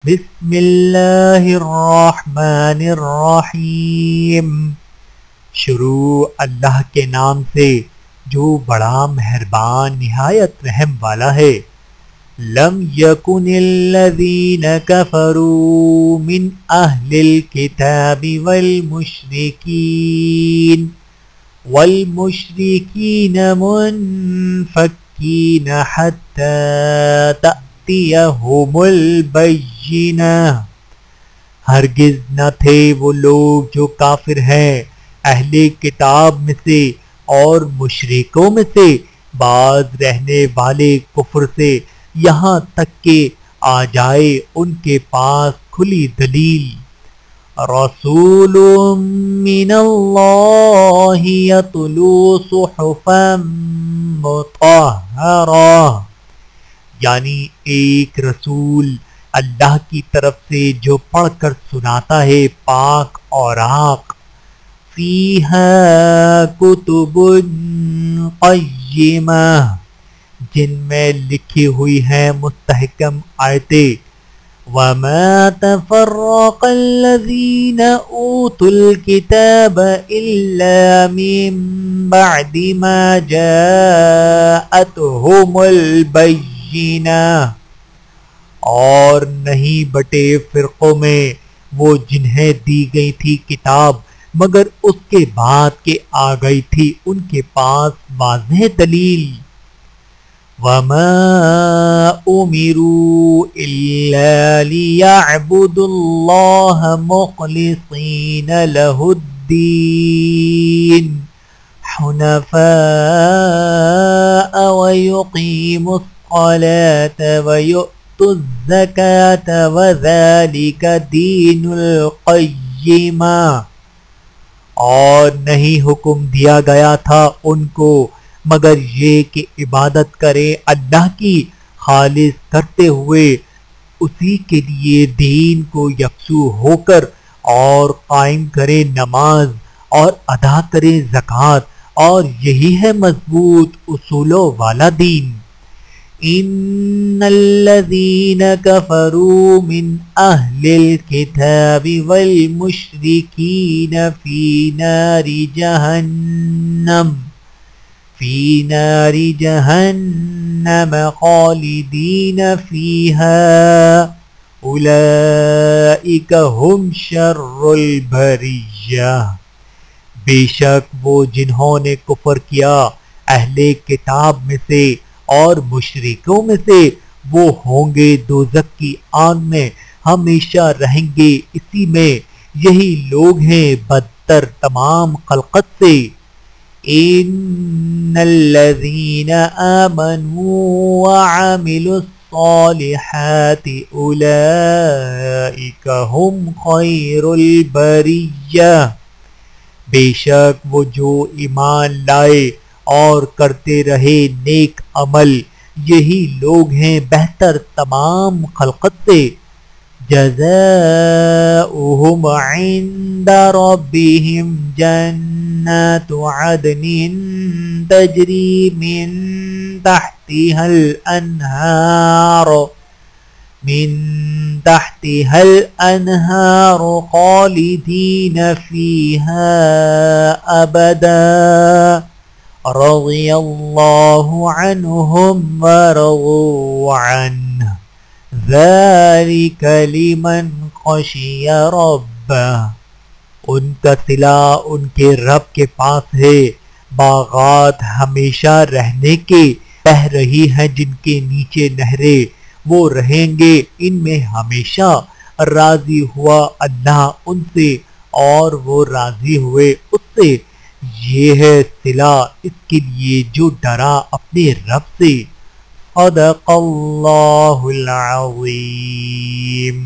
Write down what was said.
بسم اللہ الرحمن الرحیم۔ شروع اللہ کے نام سے جو بڑا مہربان نہایت رحم والا ہے۔ لم یکن الذین کفروا من اہل الکتاب والمشرکین منفکین حتی تأتیہم البینہ۔ ہرگز نہ تھے وہ لوگ جو کافر ہیں اہل کتاب میں سے اور مشرکوں میں سے باز رہنے والے کفر سے، یہاں تک کہ آ جائے ان کے پاس کھلی دلیل۔ رسول من اللہ یتلو صحفا مطہرہ، یعنی ایک رسول اللہ کی طرف سے جو پڑھ کر سناتا ہے پاک اوراق۔ فیہا کتب قیمہ، جن میں لکھی ہوئی ہیں مستحکم آیتیں۔ وما تفرق الذین اوتوا الکتاب الا من بعد ما جاءتهم البینہ، اور نہیں بٹے فرقوں میں وہ جنہیں دی گئی تھی کتاب مگر اس کے بعد کہ آ گئی تھی ان کے پاس واضح دلیل۔ وما امروا الا لیعبدوا اللہ مخلصین لہ الدین حنفاء ویقیموا الصلاة ویؤتوا الزکاة وذلک دین القیمہ، اور نہیں حکم دیا گیا تھا ان کو مگر یہ کہ عبادت کرے اللہ کی خالص کرتے ہوئے اسی کے لیے دین کو یکسو ہو کر، اور قائم کرے نماز اور ادا کرے زکوٰۃ، اور یہی ہے مضبوط اصولوں والا دین۔ ان الذین کفروا من اہل الکتاب والمشرکین فی نار جہنم خالدین فیہا اولئک ہم شر البریہ، بے شک وہ جنہوں نے کفر کیا اہل کتاب میں سے اور مشرکوں میں سے، وہ ہوں گے دوزخ کی آگ میں، ہمیشہ رہیں گے اسی میں، یہی لوگ ہیں بدتر تمام خلقت سے۔ ان الذین آمنوا وعملوا الصالحات اولئک ہم خیر البریہ، بے شک وہ جو ایمان لائے اور کرتے رہے نیک عمل، یہی لوگ ہیں بہتر تمام خلقت سے۔ جزاؤہم عند ربہم جنات عدن تجری من تحتها الانہار خالدین فیہا ابدا، رضی اللہ عنہم ورضوا عنہ، ذالک لمن خشی ربہ، ان کا صلہ ان کے رب کے پاس ہے، باغات ہمیشہ رہنے کے، بہہ رہی ہیں جن کے نیچے نہریں، وہ رہیں گے ان میں ہمیشہ، راضی ہوا اللہ ان سے اور وہ راضی ہوئے اس سے، یہ ہے صلہ اس کے لیے جو ڈرا اپنے رب سے۔ صدق اللہ العظیم۔